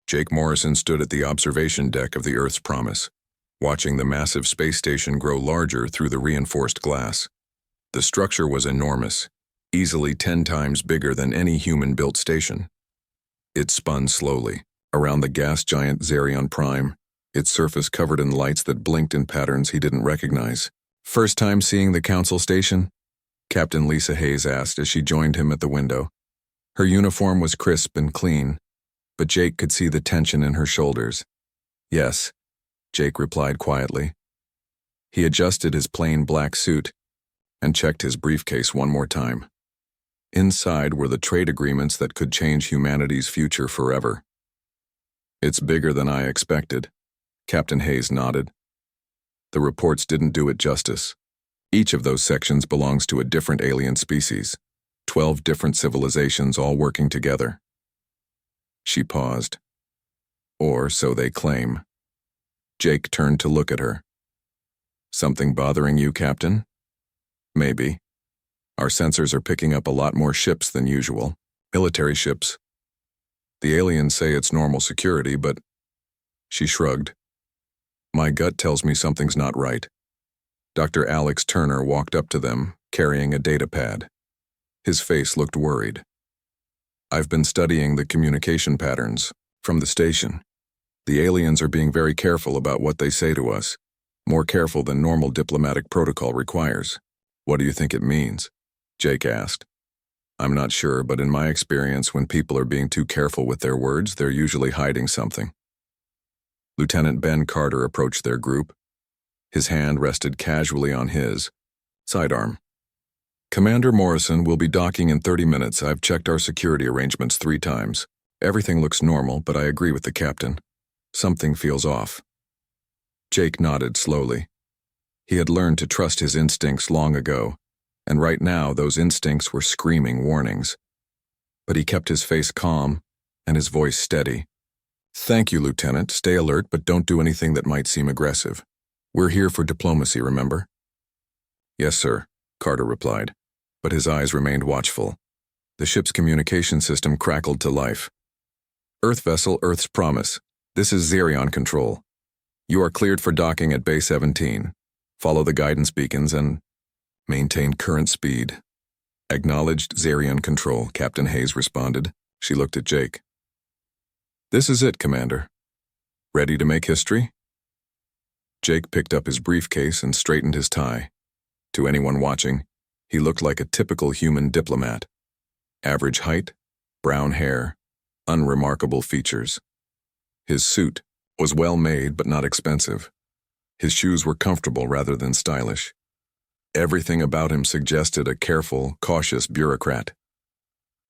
Jake Morrison stood at the observation deck of the Earth's Promise, watching the massive space station grow larger through the reinforced glass. The structure was enormous, easily 10 times bigger than any human-built station. It spun slowly, around the gas giant Xerion Prime, its surface covered in lights that blinked in patterns he didn't recognize. "First time seeing the Council Station?" Captain Lisa Hayes asked as she joined him at the window. Her uniform was crisp and clean, but Jake could see the tension in her shoulders. "Yes," Jake replied quietly. He adjusted his plain black suit and checked his briefcase one more time. Inside were the trade agreements that could change humanity's future forever. "It's bigger than I expected," Captain Hayes nodded. The reports didn't do it justice. Each of those sections belongs to a different alien species, 12 different civilizations all working together. She paused. "Or so they claim." Jake turned to look at her. "Something bothering you, Captain?" "Maybe. Our sensors are picking up a lot more ships than usual, military ships. The aliens say it's normal security, but..." She shrugged. "My gut tells me something's not right." Dr. Alex Turner walked up to them, carrying a data pad. His face looked worried. "I've been studying the communication patterns from the station. The aliens are being very careful about what they say to us, more careful than normal diplomatic protocol requires." "What do you think it means?" Jake asked. "I'm not sure, but in my experience, when people are being too careful with their words, they're usually hiding something." Lieutenant Ben Carter approached their group. His hand rested casually on his sidearm. "Commander Morrison will be docking in 30 minutes. I've checked our security arrangements 3 times. Everything looks normal, but I agree with the captain. Something feels off." Jake nodded slowly. He had learned to trust his instincts long ago, and right now those instincts were screaming warnings. But he kept his face calm and his voice steady. "Thank you, Lieutenant. Stay alert, but don't do anything that might seem aggressive. We're here for diplomacy, remember?" "Yes, sir," Carter replied, but his eyes remained watchful. The ship's communication system crackled to life. "Earth vessel, Earth's Promise. This is Xerion Control. You are cleared for docking at Bay 17. Follow the guidance beacons and maintain current speed." "Acknowledged, Xerion Control," Captain Hayes responded. She looked at Jake. "This is it, Commander. Ready to make history?" Jake picked up his briefcase and straightened his tie. To anyone watching, he looked like a typical human diplomat. Average height, brown hair, unremarkable features. His suit was well made but not expensive. His shoes were comfortable rather than stylish. Everything about him suggested a careful, cautious bureaucrat.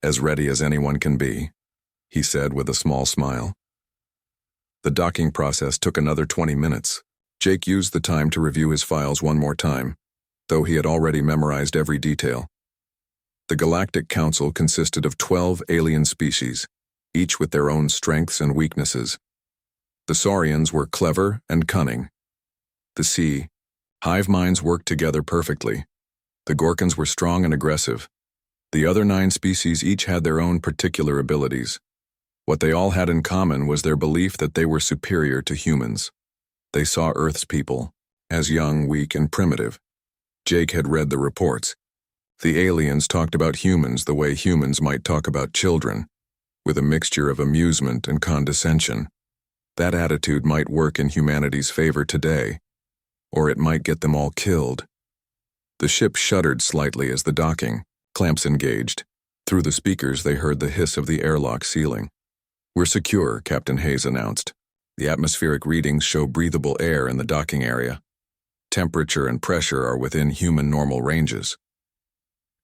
"As ready as anyone can be," he said with a small smile. The docking process took another 20 minutes. Jake used the time to review his files one more time, though he had already memorized every detail. The Galactic Council consisted of 12 alien species, each with their own strengths and weaknesses. The Saurians were clever and cunning. The sea, hive minds worked together perfectly. The Gorkons were strong and aggressive. The other 9 species each had their own particular abilities. What they all had in common was their belief that they were superior to humans. They saw Earth's people as young, weak, and primitive. Jake had read the reports. The aliens talked about humans the way humans might talk about children, with a mixture of amusement and condescension. That attitude might work in humanity's favor today, or it might get them all killed. The ship shuddered slightly as the docking clamps engaged. Through the speakers they heard the hiss of the airlock ceiling. "We're secure," Captain Hayes announced. "The atmospheric readings show breathable air in the docking area. Temperature and pressure are within human normal ranges."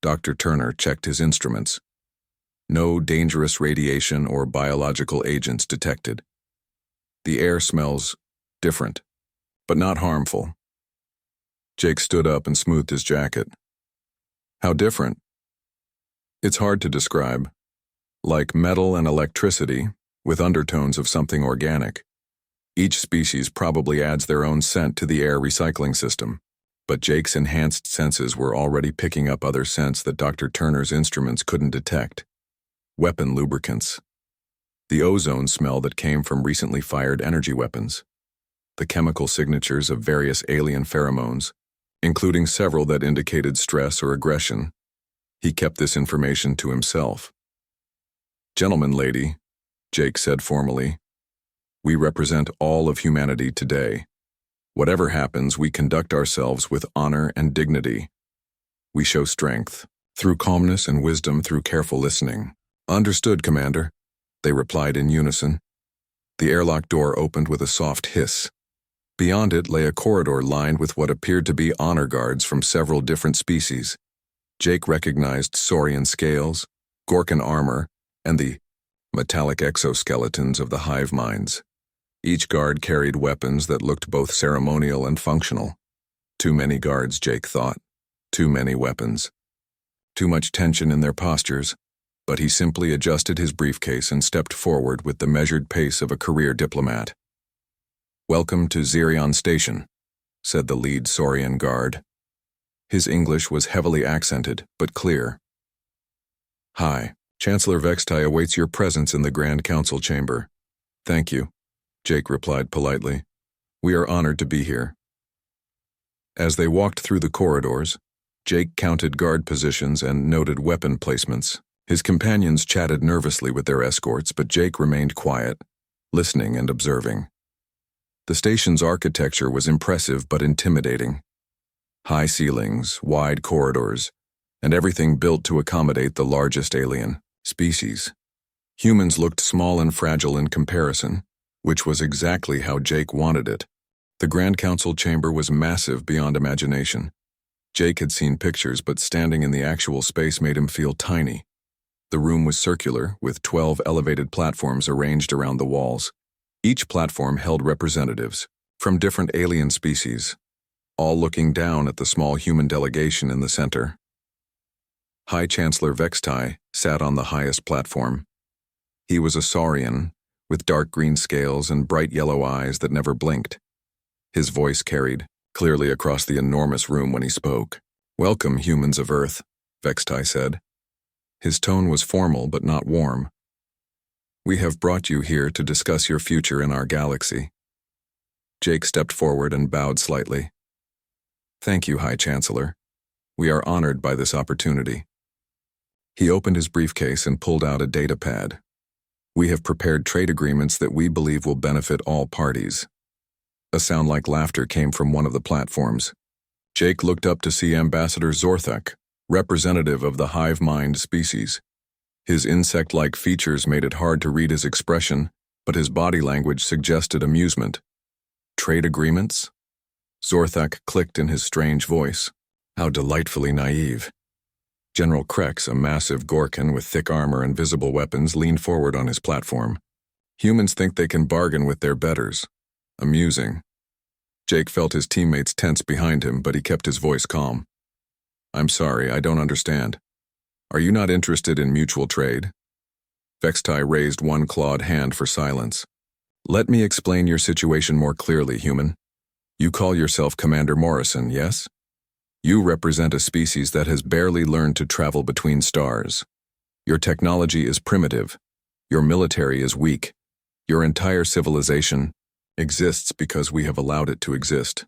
Dr. Turner checked his instruments. No dangerous radiation or biological agents detected. "The air smells different, but not harmful." Jake stood up and smoothed his jacket. "How different?" "It's hard to describe. Like metal and electricity, with undertones of something organic. Each species probably adds their own scent to the air recycling system, but Jake's enhanced senses were already picking up other scents that Dr. Turner's instruments couldn't detect. Weapon lubricants. the ozone smell that came from recently fired energy weapons, the chemical signatures of various alien pheromones, including several that indicated stress or aggression. He kept this information to himself. "Gentlemen, lady," Jake said formally, "we represent all of humanity today. Whatever happens, we conduct ourselves with honor and dignity. We show strength, through calmness and wisdom through careful listening." "Understood, Commander," they replied in unison. The airlock door opened with a soft hiss. Beyond it lay a corridor lined with what appeared to be honor guards from several different species. Jake recognized saurian scales, Gorkan armor, and the metallic exoskeletons of the hive minds. Each guard carried weapons that looked both ceremonial and functional. Too many guards, Jake thought. Too many weapons. Too much tension in their postures, but he simply adjusted his briefcase and stepped forward with the measured pace of a career diplomat. "Welcome to Xerion Station," said the lead saurian guard. His English was heavily accented, but clear. "Hi, Chancellor Vextai awaits your presence in the Grand Council chamber." "Thank you," Jake replied politely. "We are honored to be here." As they walked through the corridors, Jake counted guard positions and noted weapon placements. His companions chatted nervously with their escorts, but Jake remained quiet, listening and observing. The station's architecture was impressive but intimidating. High ceilings, wide corridors, and everything built to accommodate the largest alien species. Humans looked small and fragile in comparison, which was exactly how Jake wanted it. The Grand Council chamber was massive beyond imagination. Jake had seen pictures, but standing in the actual space made him feel tiny. The room was circular, with 12 elevated platforms arranged around the walls. Each platform held representatives from different alien species, all looking down at the small human delegation in the center. High Chancellor Vextai sat on the highest platform. He was a saurian, with dark green scales and bright yellow eyes that never blinked. His voice carried clearly across the enormous room when he spoke. "Welcome, humans of Earth," Vextai said. His tone was formal but not warm. "We have brought you here to discuss your future in our galaxy." Jake stepped forward and bowed slightly. "Thank you, High Chancellor. We are honored by this opportunity." He opened his briefcase and pulled out a data pad. "We have prepared trade agreements that we believe will benefit all parties." A sound like laughter came from one of the platforms. Jake looked up to see Ambassador Zorthak, representative of the hive mind species. His insect-like features made it hard to read his expression, but his body language suggested amusement. "Trade agreements?" Zorthak clicked in his strange voice. How delightfully naive. General Krex, a massive Gorkan with thick armor and visible weapons, leaned forward on his platform. "Humans think they can bargain with their betters. Amusing." Jake felt his teammates tense behind him, but he kept his voice calm. "I'm sorry, I don't understand. Are you not interested in mutual trade?" Vextai raised one clawed hand for silence. "Let me explain your situation more clearly, human. You call yourself Commander Morrison, yes? You represent a species that has barely learned to travel between stars. Your technology is primitive. Your military is weak. Your entire civilization exists because we have allowed it to exist."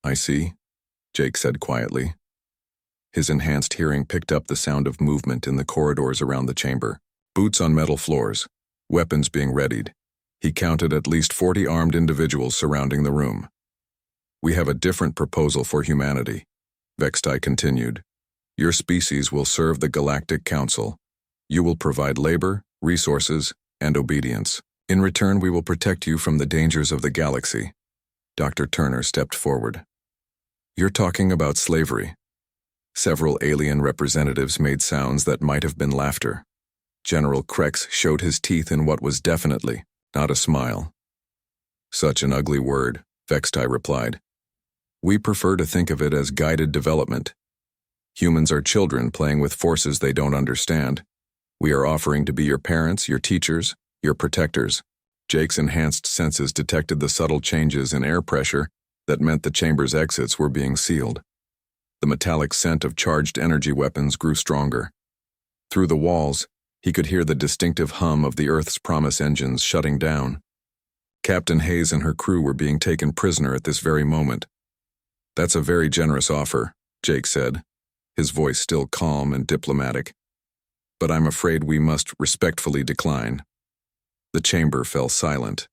"I see," Jake said quietly. His enhanced hearing picked up the sound of movement in the corridors around the chamber. Boots on metal floors, weapons being readied. He counted at least 40 armed individuals surrounding the room. "We have a different proposal for humanity," Vextai continued. "Your species will serve the Galactic Council. You will provide labor, resources, and obedience. In return, we will protect you from the dangers of the galaxy." Dr. Turner stepped forward. "You're talking about slavery." Several alien representatives made sounds that might have been laughter. General Krex showed his teeth in what was definitely not a smile. "Such an ugly word," Vextai replied. "We prefer to think of it as guided development. Humans are children playing with forces they don't understand. We are offering to be your parents, your teachers, your protectors." Jake's enhanced senses detected the subtle changes in air pressure that meant the chamber's exits were being sealed. The metallic scent of charged energy weapons grew stronger. Through the walls, He could hear the distinctive hum of the Earth's Promise engines shutting down. Captain Hayes and her crew were being taken prisoner at this very moment. "That's a very generous offer," Jake said, his voice still calm and diplomatic. "But I'm afraid we must respectfully decline." The chamber fell silent.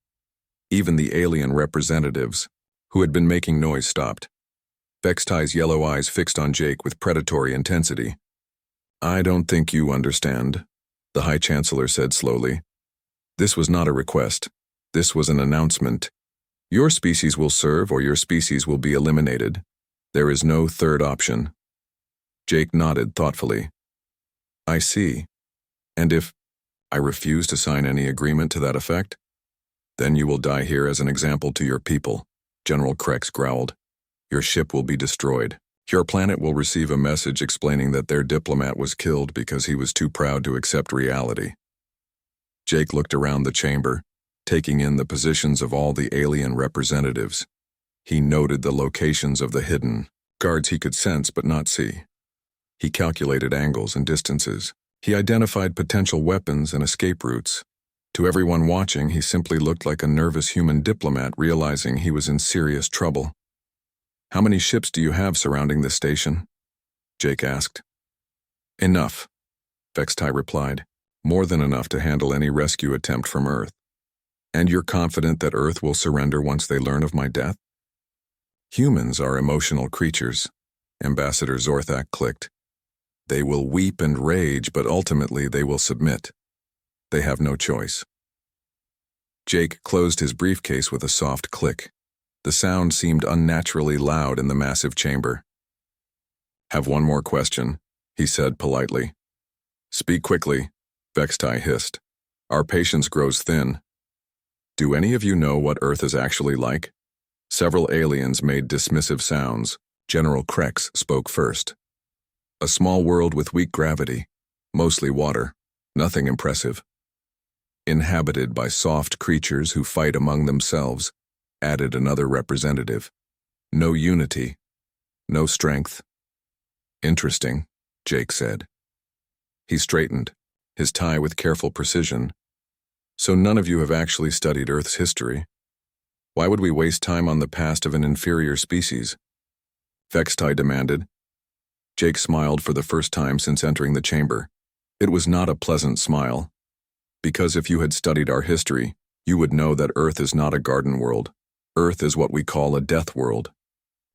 Even the alien representatives, who had been making noise, stopped. Vextai's yellow eyes fixed on Jake with predatory intensity. "I don't think you understand," the High Chancellor said slowly. "This was not a request. This was an announcement. Your species will serve or your species will be eliminated. There is no third option." Jake nodded thoughtfully. "I see. And if I refuse to sign any agreement to that effect? Then you will die here as an example to your people," General Krex growled. "Your ship will be destroyed. Your planet will receive a message explaining that their diplomat was killed because he was too proud to accept reality." Jake looked around the chamber, taking in the positions of all the alien representatives. He noted the locations of the hidden guards he could sense but not see. He calculated angles and distances. He identified potential weapons and escape routes. To everyone watching, he simply looked like a nervous human diplomat realizing he was in serious trouble. "How many ships do you have surrounding this station?" Jake asked. "Enough," Vextai replied. "More than enough to handle any rescue attempt from Earth." "And you're confident that Earth will surrender once they learn of my death?" "Humans are emotional creatures," Ambassador Zorthak clicked. "They will weep and rage, but ultimately they will submit. They have no choice." Jake closed his briefcase with a soft click. The sound seemed unnaturally loud in the massive chamber. "Have one more question," he said politely. "Speak quickly," Vextai hissed. "Our patience grows thin. Do any of you know what Earth is actually like?" Several aliens made dismissive sounds. General Krex spoke first. "A small world with weak gravity, mostly water, nothing impressive. Inhabited by soft creatures who fight among themselves," added another representative. "No unity, no strength." "Interesting," Jake said. He straightened, his tie with careful precision. "So none of you have actually studied Earth's history? Why would we waste time on the past of an inferior species?" Vextai demanded. Jake smiled for the first time since entering the chamber. It was not a pleasant smile. "Because if you had studied our history, you would know that Earth is not a garden world. Earth is what we call a death world.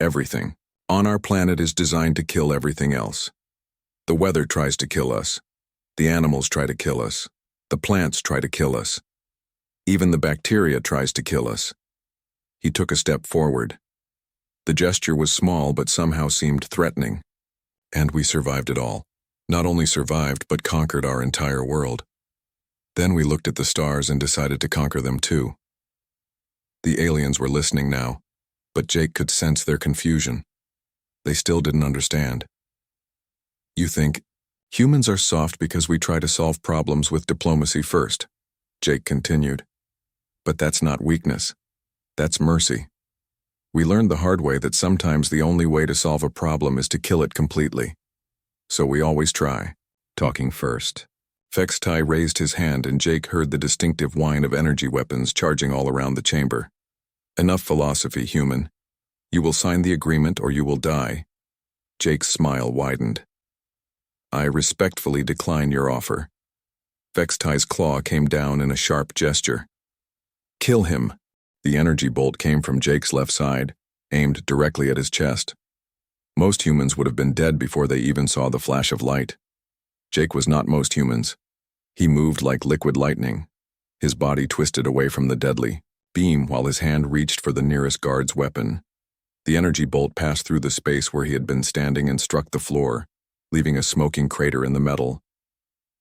Everything on our planet is designed to kill everything else. The weather tries to kill us. The animals try to kill us. The plants try to kill us. Even the bacteria tries to kill us." He took a step forward. The gesture was small but somehow seemed threatening. "And we survived it all. Not only survived but conquered our entire world. Then we looked at the stars and decided to conquer them too." The aliens were listening now, but Jake could sense their confusion. They still didn't understand. "You think humans are soft because we try to solve problems with diplomacy first," Jake continued. "But that's not weakness. That's mercy. We learned the hard way that sometimes the only way to solve a problem is to kill it completely. So we always try, talking first." Vextai raised his hand and Jake heard the distinctive whine of energy weapons charging all around the chamber. "Enough philosophy, human. You will sign the agreement or you will die." Jake's smile widened. "I respectfully decline your offer." Vextai's claw came down in a sharp gesture. "Kill him." The energy bolt came from Jake's left side, aimed directly at his chest. Most humans would have been dead before they even saw the flash of light. Jake was not most humans. He moved like liquid lightning. His body twisted away from the deadly beam while his hand reached for the nearest guard's weapon. The energy bolt passed through the space where he had been standing and struck the floor, leaving a smoking crater in the metal.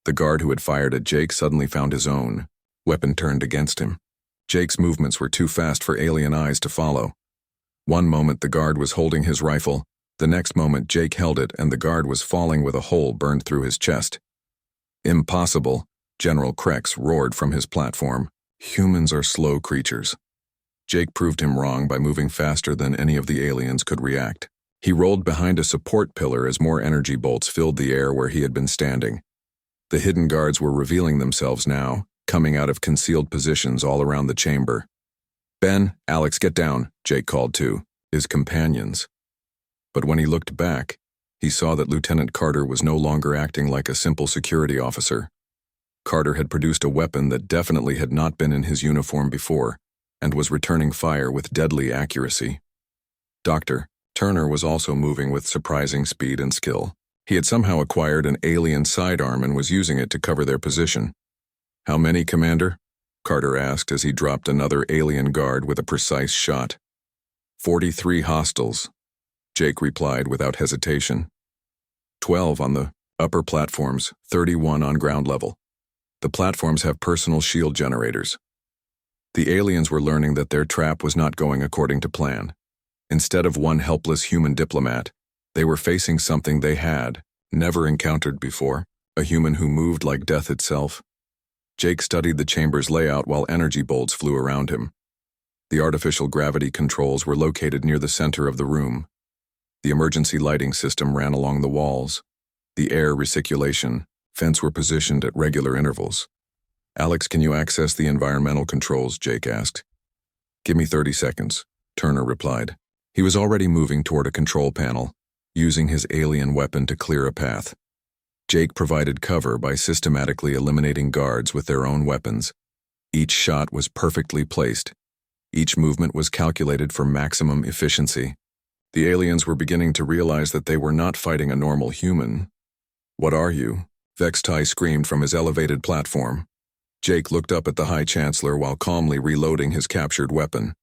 The guard who had fired at Jake suddenly found his own weapon turned against him. Jake's movements were too fast for alien eyes to follow. One moment the guard was holding his rifle, the next moment Jake held it and the guard was falling with a hole burned through his chest. "Impossible," General Krex roared from his platform. "Humans are slow creatures." Jake proved him wrong by moving faster than any of the aliens could react. He rolled behind a support pillar as more energy bolts filled the air where he had been standing. The hidden guards were revealing themselves now, coming out of concealed positions all around the chamber. "Ben, Alex, get down," Jake called to his companions. But when he looked back, he saw that Lieutenant Carter was no longer acting like a simple security officer. Carter had produced a weapon that definitely had not been in his uniform before, and was returning fire with deadly accuracy. Dr. Turner was also moving with surprising speed and skill. He had somehow acquired an alien sidearm and was using it to cover their position. "How many, Commander?" Carter asked as he dropped another alien guard with a precise shot. 43 hostiles," Jake replied without hesitation. 12 on the upper platforms, 31 on ground level. The platforms have personal shield generators. The aliens were learning that their trap was not going according to plan. Instead of one helpless human diplomat, they were facing something they had never encountered before, a human who moved like death itself. Jake studied the chamber's layout while energy bolts flew around him. The artificial gravity controls were located near the center of the room. The emergency lighting system ran along the walls. The air recirculation vents were positioned at regular intervals. "Alex, can you access the environmental controls?" Jake asked. "Give me 30 seconds, Turner replied. He was already moving toward a control panel, using his alien weapon to clear a path. Jake provided cover by systematically eliminating guards with their own weapons. Each shot was perfectly placed. Each movement was calculated for maximum efficiency. The aliens were beginning to realize that they were not fighting a normal human. "What are you?" Vextai screamed from his elevated platform. Jake looked up at the High Chancellor while calmly reloading his captured weapon.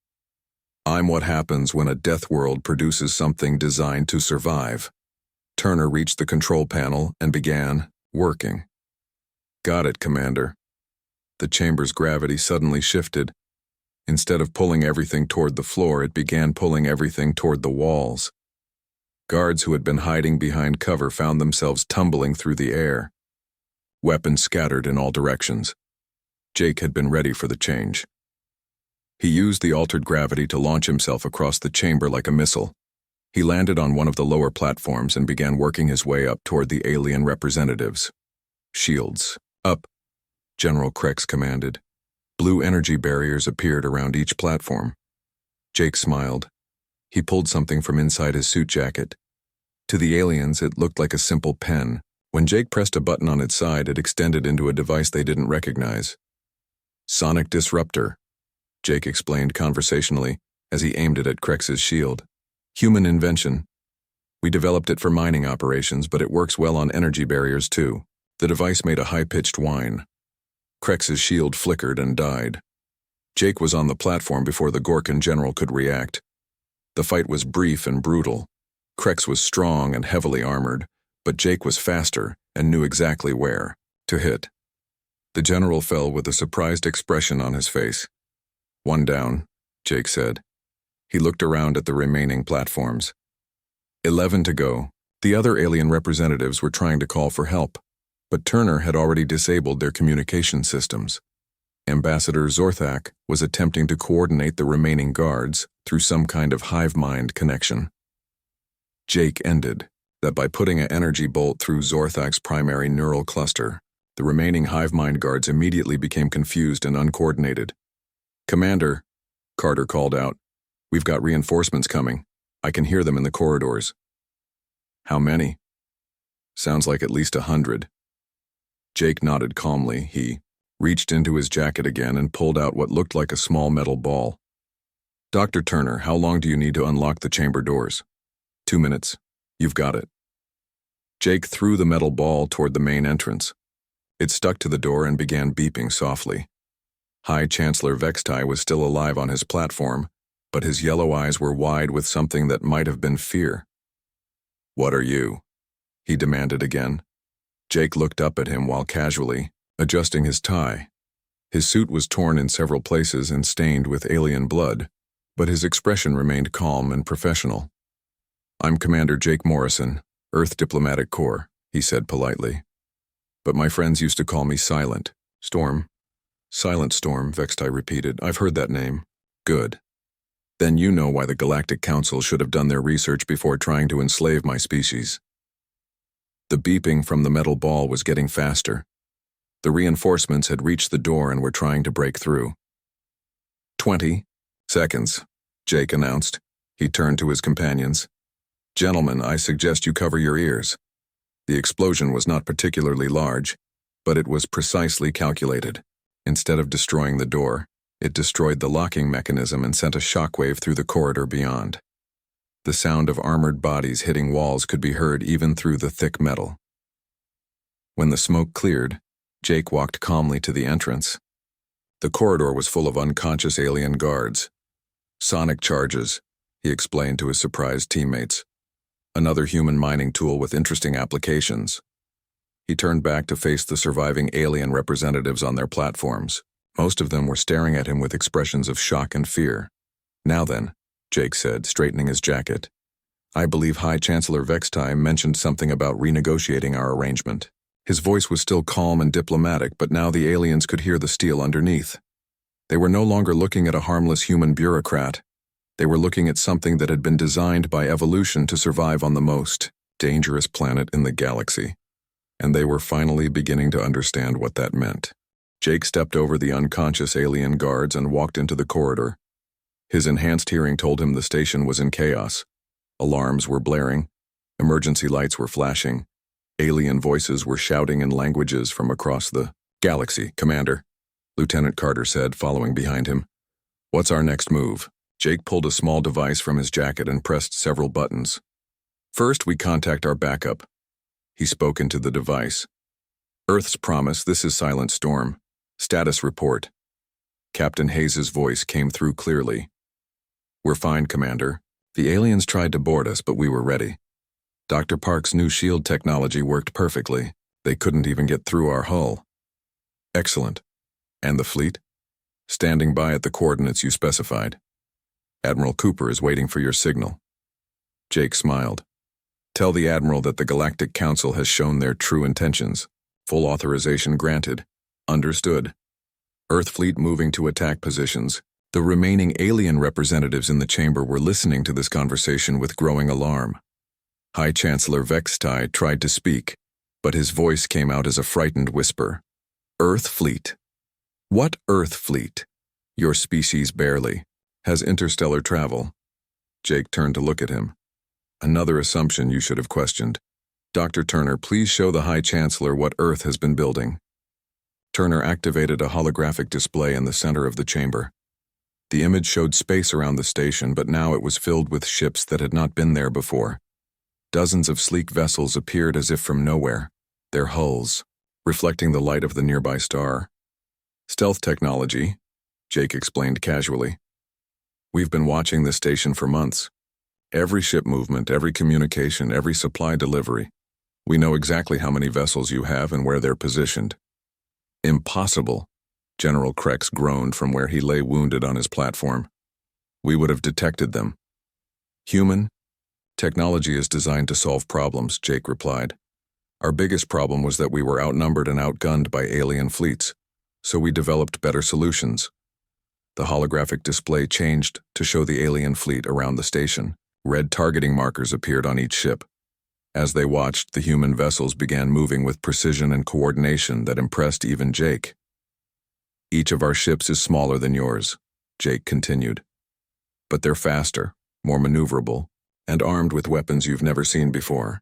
"I'm what happens when a death world produces something designed to survive." Turner reached the control panel and began working. "Got it, Commander." The chamber's gravity suddenly shifted. Instead of pulling everything toward the floor, it began pulling everything toward the walls. Guards who had been hiding behind cover found themselves tumbling through the air. Weapons scattered in all directions. Jake had been ready for the change. He used the altered gravity to launch himself across the chamber like a missile. He landed on one of the lower platforms and began working his way up toward the alien representatives. "Shields, up," General Krex commanded. Blue energy barriers appeared around each platform. Jake smiled. He pulled something from inside his suit jacket. To the aliens, it looked like a simple pen. When Jake pressed a button on its side, it extended into a device they didn't recognize. "Sonic disruptor," Jake explained conversationally as he aimed it at Krex's shield. "Human invention. We developed it for mining operations, but it works well on energy barriers too." The device made a high-pitched whine. Krex's shield flickered and died. Jake was on the platform before the Gorkan general could react. The fight was brief and brutal. Krex was strong and heavily armored, but Jake was faster and knew exactly where to hit. The general fell with a surprised expression on his face. "One down," Jake said. He looked around at the remaining platforms. 11 to go. The other alien representatives were trying to call for help, but Turner had already disabled their communication systems. Ambassador Zorthak was attempting to coordinate the remaining guards through some kind of hive mind connection. Jake ended that by putting an energy bolt through Zorthak's primary neural cluster, the remaining hive mind guards immediately became confused and uncoordinated. "Commander," Carter called out, "we've got reinforcements coming. I can hear them in the corridors." "How many?" "Sounds like at least 100. Jake nodded calmly. He reached into his jacket again and pulled out what looked like a small metal ball. "Dr. Turner, how long do you need to unlock the chamber doors?" 2 minutes. You've got it." Jake threw the metal ball toward the main entrance. It stuck to the door and began beeping softly. High Chancellor Vextai was still alive on his platform, but his yellow eyes were wide with something that might have been fear. "What are you?" he demanded again. Jake looked up at him while casually adjusting his tie. His suit was torn in several places and stained with alien blood, but his expression remained calm and professional. "I'm Commander Jake Morrison, Earth Diplomatic Corps," he said politely. "But my friends used to call me Silent Storm." "Silent Storm," Vextai repeated. "I've heard that name." "Good. Then you know why the Galactic Council should have done their research before trying to enslave my species." The beeping from the metal ball was getting faster. The reinforcements had reached the door and were trying to break through. 20 seconds, Jake announced. He turned to his companions. Gentlemen, I suggest you cover your ears. The explosion was not particularly large, but it was precisely calculated. Instead of destroying the door, it destroyed the locking mechanism and sent a shockwave through the corridor beyond. The sound of armored bodies hitting walls could be heard even through the thick metal. When the smoke cleared, Jake walked calmly to the entrance. The corridor was full of unconscious alien guards. Sonic charges, he explained to his surprised teammates. Another human mining tool with interesting applications. He turned back to face the surviving alien representatives on their platforms. Most of them were staring at him with expressions of shock and fear. Now then, Jake said, straightening his jacket. I believe High Chancellor Vextai mentioned something about renegotiating our arrangement. His voice was still calm and diplomatic, but now the aliens could hear the steel underneath. They were no longer looking at a harmless human bureaucrat. They were looking at something that had been designed by evolution to survive on the most dangerous planet in the galaxy. And they were finally beginning to understand what that meant. Jake stepped over the unconscious alien guards and walked into the corridor. His enhanced hearing told him the station was in chaos. Alarms were blaring. Emergency lights were flashing. Alien voices were shouting in languages from across the galaxy. Commander, Lieutenant Carter said, following behind him. What's our next move? Jake pulled a small device from his jacket and pressed several buttons. First, we contact our backup. He spoke into the device. Earth's Promise, this is Silent Storm. Status report. Captain Hayes' voice came through clearly. We're fine, Commander. The aliens tried to board us, but we were ready. Dr. Park's new shield technology worked perfectly. They couldn't even get through our hull. Excellent. And the fleet? Standing by at the coordinates you specified. Admiral Cooper is waiting for your signal. Jake smiled. Tell the Admiral that the Galactic Council has shown their true intentions. Full authorization granted. Understood. Earth fleet moving to attack positions. The remaining alien representatives in the chamber were listening to this conversation with growing alarm. High Chancellor Vextai tried to speak, but his voice came out as a frightened whisper. Earth fleet. What Earth fleet? Your species barely has interstellar travel. Jake turned to look at him. Another assumption you should have questioned. Dr. Turner, please show the High Chancellor what Earth has been building. Turner activated a holographic display in the center of the chamber. The image showed space around the station, but now it was filled with ships that had not been there before. Dozens of sleek vessels appeared as if from nowhere, their hulls reflecting the light of the nearby star. Stealth technology, Jake explained casually. We've been watching this station for months. Every ship movement, every communication, every supply delivery. We know exactly how many vessels you have and where they're positioned. Impossible, General Krex groaned from where he lay wounded on his platform. We would have detected them. Human? Technology is designed to solve problems, Jake replied. Our biggest problem was that we were outnumbered and outgunned by alien fleets, so we developed better solutions. The holographic display changed to show the alien fleet around the station. Red targeting markers appeared on each ship. As they watched, the human vessels began moving with precision and coordination that impressed even Jake. Each of our ships is smaller than yours, Jake continued. But they're faster, more maneuverable, and armed with weapons you've never seen before.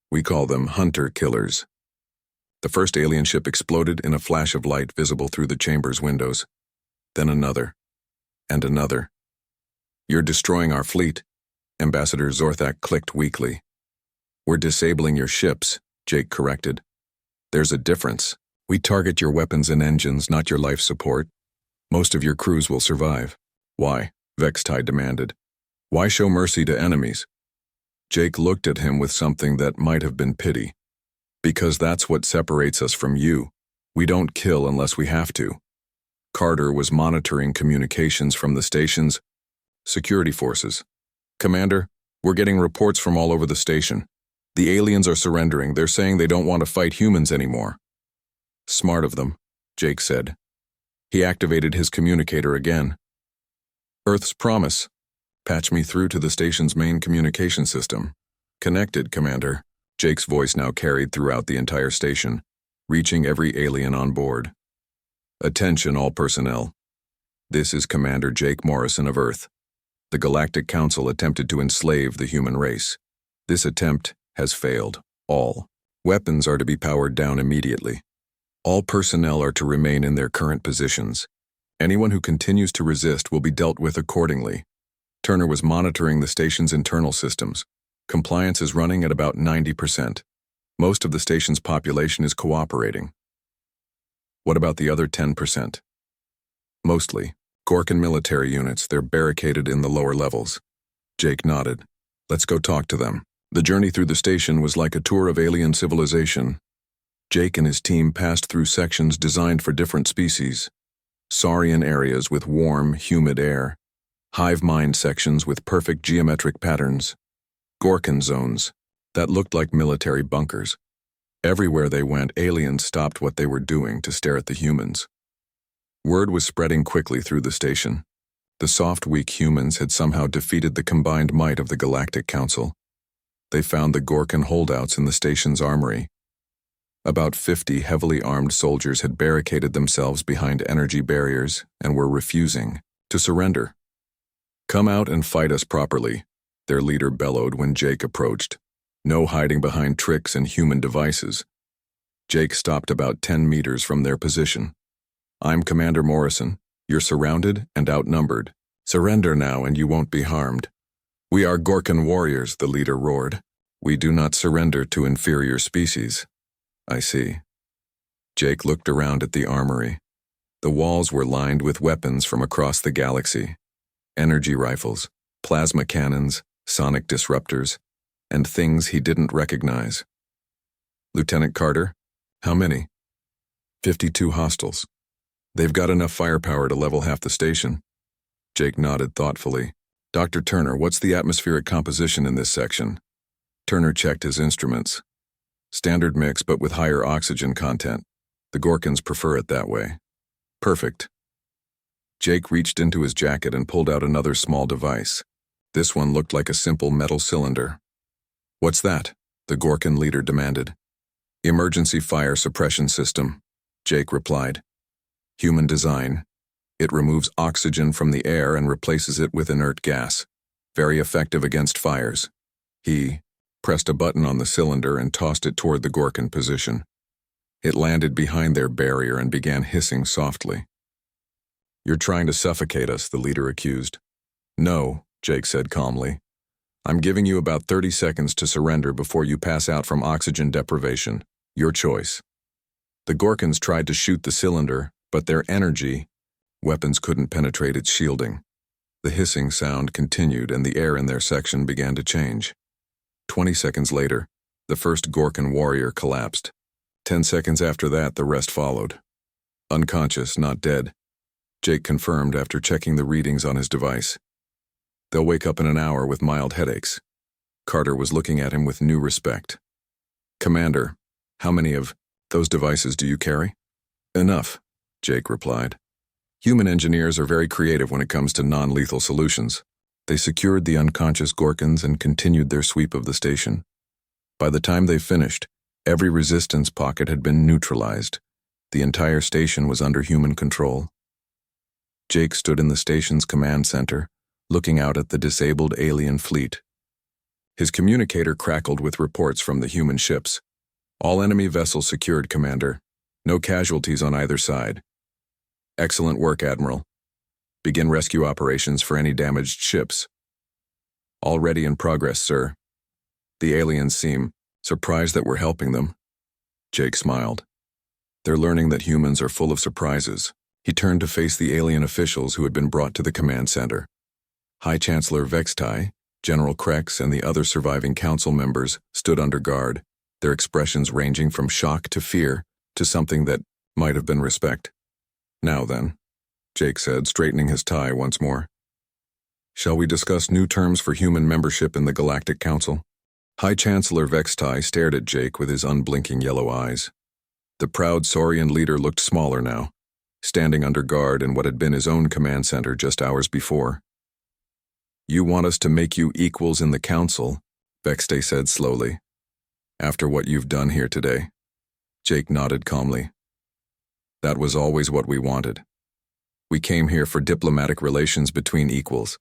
We call them hunter-killers. The first alien ship exploded in a flash of light visible through the chamber's windows. Then another, and another. You're destroying our fleet, Ambassador Zorthak clicked weakly. We're disabling your ships, Jake corrected. There's a difference. We target your weapons and engines, not your life support. Most of your crews will survive. Why? Vextai demanded. Why show mercy to enemies? Jake looked at him with something that might have been pity. Because that's what separates us from you. We don't kill unless we have to. Carter was monitoring communications from the station's security forces. Commander, we're getting reports from all over the station. The aliens are surrendering. They're saying they don't want to fight humans anymore. Smart of them, Jake said. He activated his communicator again. Earth's Promise. Patch me through to the station's main communication system. Connected, Commander. Jake's voice now carried throughout the entire station. reaching every alien on board. Attention all personnel. This is Commander Jake Morrison of Earth. The Galactic Council attempted to enslave the human race. This attempt has failed. All weapons are to be powered down immediately. All personnel are to remain in their current positions. Anyone who continues to resist will be dealt with accordingly. Turner was monitoring the station's internal systems. Compliance is running at about 90%. Most of the station's population is cooperating. What about the other 10%? Mostly. Gorkan military units, they're barricaded in the lower levels. Jake nodded. Let's go talk to them. The journey through the station was like a tour of alien civilization. Jake and his team passed through sections designed for different species. Saurian areas with warm, humid air. Hive mind sections with perfect geometric patterns. Gorkan zones that looked like military bunkers. Everywhere they went, aliens stopped what they were doing to stare at the humans. Word was spreading quickly through the station. The soft, weak humans had somehow defeated the combined might of the Galactic Council. They found the Gorkan holdouts in the station's armory. About 50 heavily armed soldiers had barricaded themselves behind energy barriers and were refusing to surrender. Come out and fight us properly, their leader bellowed when Jake approached. No hiding behind tricks and human devices. Jake stopped about 10 meters from their position. I'm Commander Morrison. You're surrounded and outnumbered. Surrender now and you won't be harmed. We are Gorkan warriors, the leader roared. We do not surrender to inferior species. I see. Jake looked around at the armory. The walls were lined with weapons from across the galaxy. Energy rifles, plasma cannons, sonic disruptors, and things he didn't recognize. Lieutenant Carter, how many? 52 hostiles. They've got enough firepower to level half the station. Jake nodded thoughtfully. Dr. Turner, what's the atmospheric composition in this section? Turner checked his instruments. Standard mix, but with higher oxygen content. The Gorkans prefer it that way. Perfect. Jake reached into his jacket and pulled out another small device. This one looked like a simple metal cylinder. What's that? The Gorkan leader demanded. Emergency fire suppression system, Jake replied. Human design. It removes oxygen from the air and replaces it with inert gas. Very effective against fires. He pressed a button on the cylinder and tossed it toward the Gorkan position. It landed behind their barrier and began hissing softly. You're trying to suffocate us, the leader accused. No, Jake said calmly. I'm giving you about 30 seconds to surrender before you pass out from oxygen deprivation. Your choice. The Gorkans tried to shoot the cylinder, but their energy, weapons couldn't penetrate its shielding. The hissing sound continued and the air in their section began to change. 20 seconds later, the first Gorkan warrior collapsed. 10 seconds after that, the rest followed. Unconscious, not dead, Jake confirmed after checking the readings on his device. They'll wake up in an hour with mild headaches. Carter was looking at him with new respect. Commander, how many of those devices do you carry? Enough, Jake replied. Human engineers are very creative when it comes to non-lethal solutions. They secured the unconscious Gorkans and continued their sweep of the station. By the time they finished, every resistance pocket had been neutralized. The entire station was under human control. Jake stood in the station's command center, looking out at the disabled alien fleet. His communicator crackled with reports from the human ships. All enemy vessels secured, Commander. No casualties on either side. Excellent work, Admiral. Begin rescue operations for any damaged ships. Already in progress, sir. The aliens seem surprised that we're helping them. Jake smiled. They're learning that humans are full of surprises. He turned to face the alien officials who had been brought to the command center. High Chancellor Vextai, General Krex, and the other surviving council members stood under guard, their expressions ranging from shock to fear to something that might have been respect. Now then, Jake said, straightening his tie once more. Shall we discuss new terms for human membership in the Galactic Council? High Chancellor Vextai stared at Jake with his unblinking yellow eyes. The proud Saurian leader looked smaller now, standing under guard in what had been his own command center just hours before. You want us to make you equals in the council, Vextai said slowly. After what you've done here today. Jake nodded calmly. That was always what we wanted. We came here for diplomatic relations between equals.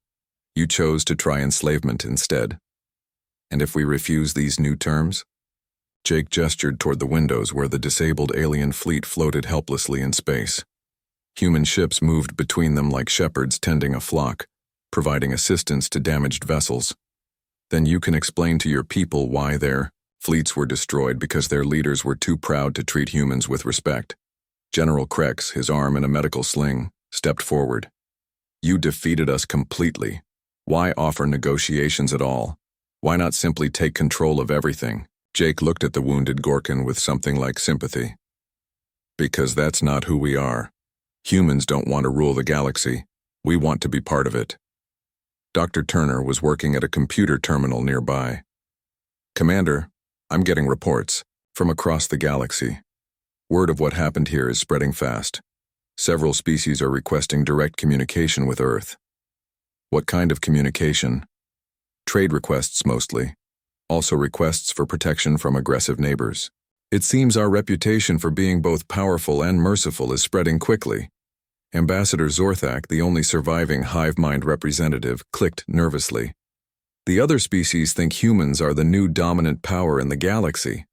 You chose to try enslavement instead. And if we refuse these new terms? Jake gestured toward the windows where the disabled alien fleet floated helplessly in space. Human ships moved between them like shepherds tending a flock, providing assistance to damaged vessels. Then you can explain to your people why their fleets were destroyed because their leaders were too proud to treat humans with respect. General Krex, his arm in a medical sling, stepped forward. You defeated us completely. Why offer negotiations at all? Why not simply take control of everything? Jake looked at the wounded Gorkin with something like sympathy. Because that's not who we are. Humans don't want to rule the galaxy. We want to be part of it. Dr. Turner was working at a computer terminal nearby. Commander, I'm getting reports from across the galaxy. Word of what happened here is spreading fast. Several species are requesting direct communication with Earth. What kind of communication? Trade requests mostly. Also requests for protection from aggressive neighbors. It seems our reputation for being both powerful and merciful is spreading quickly. Ambassador Zorthak, the only surviving hive mind representative, clicked nervously. The other species think humans are the new dominant power in the galaxy.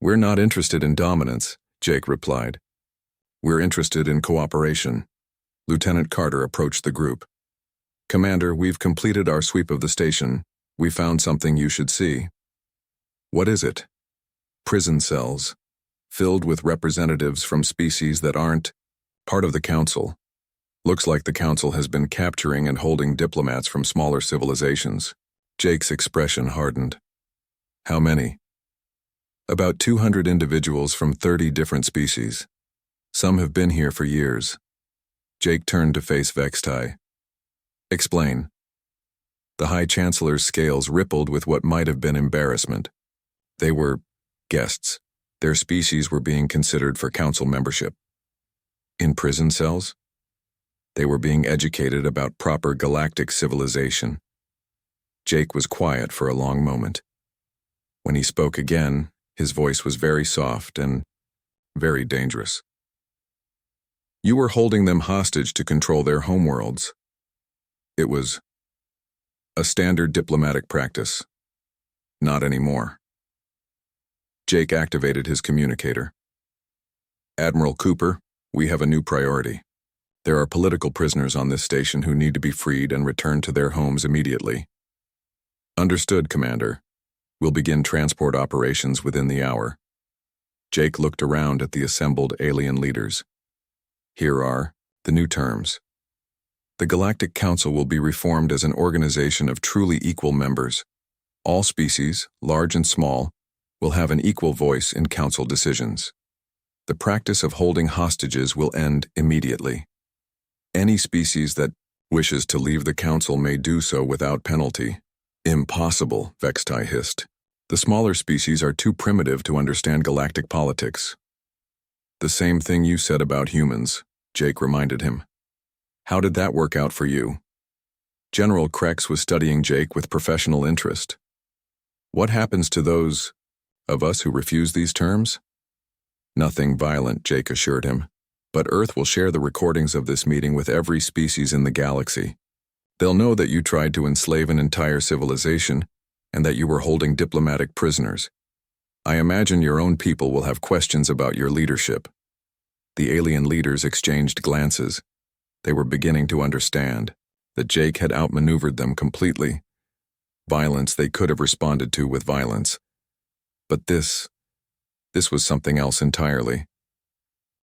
We're not interested in dominance, Jake replied. We're interested in cooperation. Lieutenant Carter approached the group. Commander, we've completed our sweep of the station. We found something you should see. What is it? Prison cells, filled with representatives from species that aren't part of the Council. Looks like the Council has been capturing and holding diplomats from smaller civilizations. Jake's expression hardened. How many? About 200 individuals from 30 different species. Some have been here for years. Jake turned to face Vextai. Explain. The High Chancellor's scales rippled with what might have been embarrassment. They were guests. Their species were being considered for Council membership. In prison cells? They were being educated about proper galactic civilization. Jake was quiet for a long moment. When he spoke again, his voice was very soft and very dangerous. You were holding them hostage to control their homeworlds. It was a standard diplomatic practice. Not anymore. Jake activated his communicator. Admiral Cooper, we have a new priority. There are political prisoners on this station who need to be freed and returned to their homes immediately. Understood, Commander. We'll begin transport operations within the hour. Jake looked around at the assembled alien leaders. Here are the new terms. The Galactic Council will be reformed as an organization of truly equal members. All species, large and small, will have an equal voice in Council decisions. The practice of holding hostages will end immediately. Any species that wishes to leave the Council may do so without penalty. Impossible, Vextai hissed. The smaller species are too primitive to understand galactic politics. The same thing you said about humans, Jake reminded him. How did that work out for you? General Krex was studying Jake with professional interest. What happens to those of us who refuse these terms? Nothing violent, Jake assured him. But Earth will share the recordings of this meeting with every species in the galaxy. They'll know that you tried to enslave an entire civilization and that you were holding diplomatic prisoners. I imagine your own people will have questions about your leadership. The alien leaders exchanged glances. They were beginning to understand that Jake had outmaneuvered them completely. Violence they could have responded to with violence. But this was something else entirely.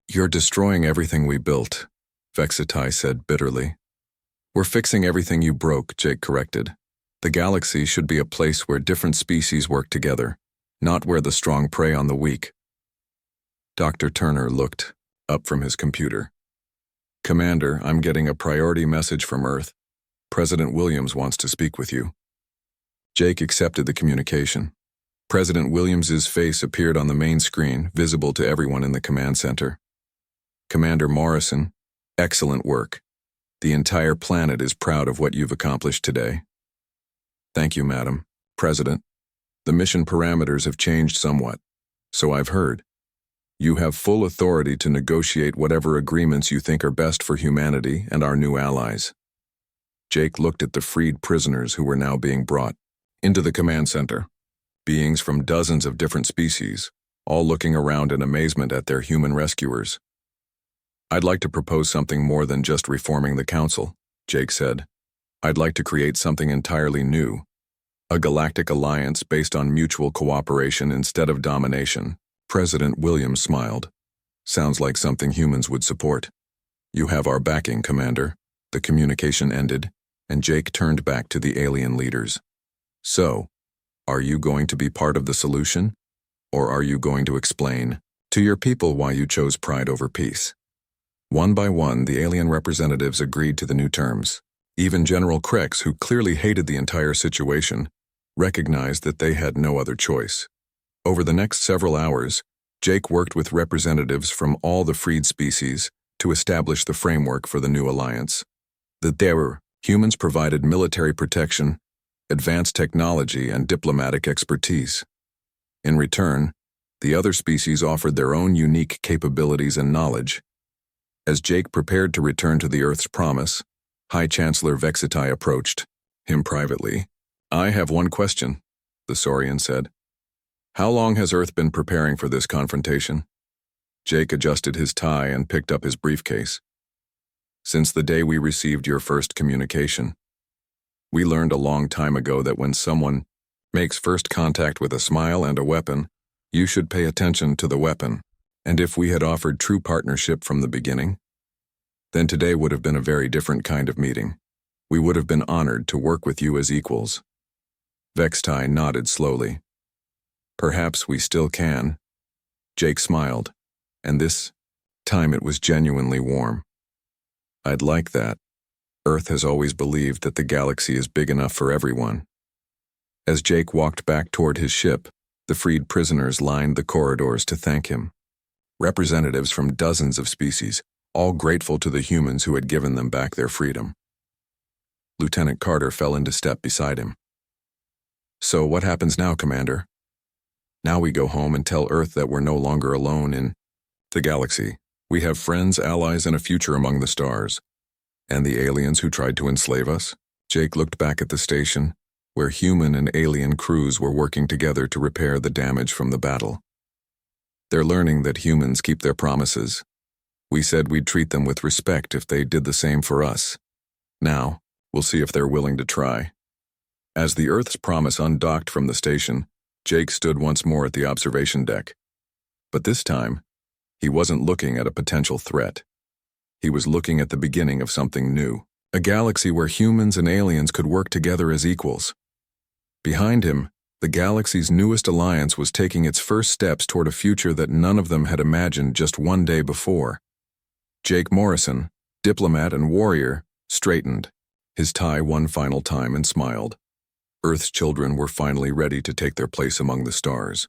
You're destroying everything we built, Vextai said bitterly. We're fixing everything you broke, Jake corrected. The galaxy should be a place where different species work together, not where the strong prey on the weak. Dr. Turner looked up from his computer. Commander, I'm getting a priority message from Earth. President Williams wants to speak with you. Jake accepted the communication. President Williams's face appeared on the main screen, visible to everyone in the command center. Commander Morrison, excellent work. The entire planet is proud of what you've accomplished today. Thank you, Madam President. The mission parameters have changed somewhat, so I've heard. You have full authority to negotiate whatever agreements you think are best for humanity and our new allies. Jake looked at the freed prisoners who were now being brought into the command center. Beings from dozens of different species, all looking around in amazement at their human rescuers. I'd like to propose something more than just reforming the council, Jake said. I'd like to create something entirely new. A galactic alliance based on mutual cooperation instead of domination. President Williams smiled. Sounds like something humans would support. You have our backing, Commander. The communication ended, and Jake turned back to the alien leaders. So, are you going to be part of the solution? Or are you going to explain to your people why you chose pride over peace? One by one, the alien representatives agreed to the new terms. Even General Krex, who clearly hated the entire situation, recognized that they had no other choice. Over the next several hours, Jake worked with representatives from all the freed species to establish the framework for the new alliance. Humans provided military protection, advanced technology, and diplomatic expertise. In return, the other species offered their own unique capabilities and knowledge. As Jake prepared to return to the Earth's promise, High Chancellor Vexitai approached him privately. I have one question, the Saurian said. How long has Earth been preparing for this confrontation? Jake adjusted his tie and picked up his briefcase. Since the day we received your first communication. We learned a long time ago that when someone makes first contact with a smile and a weapon, you should pay attention to the weapon. And if we had offered true partnership from the beginning, then today would have been a very different kind of meeting. We would have been honored to work with you as equals. Vexitai nodded slowly. Perhaps we still can. Jake smiled, and this time it was genuinely warm. I'd like that. Earth has always believed that the galaxy is big enough for everyone. As Jake walked back toward his ship, the freed prisoners lined the corridors to thank him. Representatives from dozens of species, all grateful to the humans who had given them back their freedom. Lieutenant Carter fell into step beside him. So what happens now, Commander? Now we go home and tell Earth that we're no longer alone in the galaxy. We have friends, allies, and a future among the stars. And the aliens who tried to enslave us? Jake looked back at the station, where human and alien crews were working together to repair the damage from the battle. They're learning that humans keep their promises. We said we'd treat them with respect if they did the same for us. Now, we'll see if they're willing to try. As the Earth's promise undocked from the station, Jake stood once more at the observation deck. But this time, he wasn't looking at a potential threat. He was looking at the beginning of something new, a galaxy where humans and aliens could work together as equals. Behind him, the galaxy's newest alliance was taking its first steps toward a future that none of them had imagined just one day before. Jake Morrison, diplomat and warrior, straightened, his tie one final time, and smiled. Earth's children were finally ready to take their place among the stars.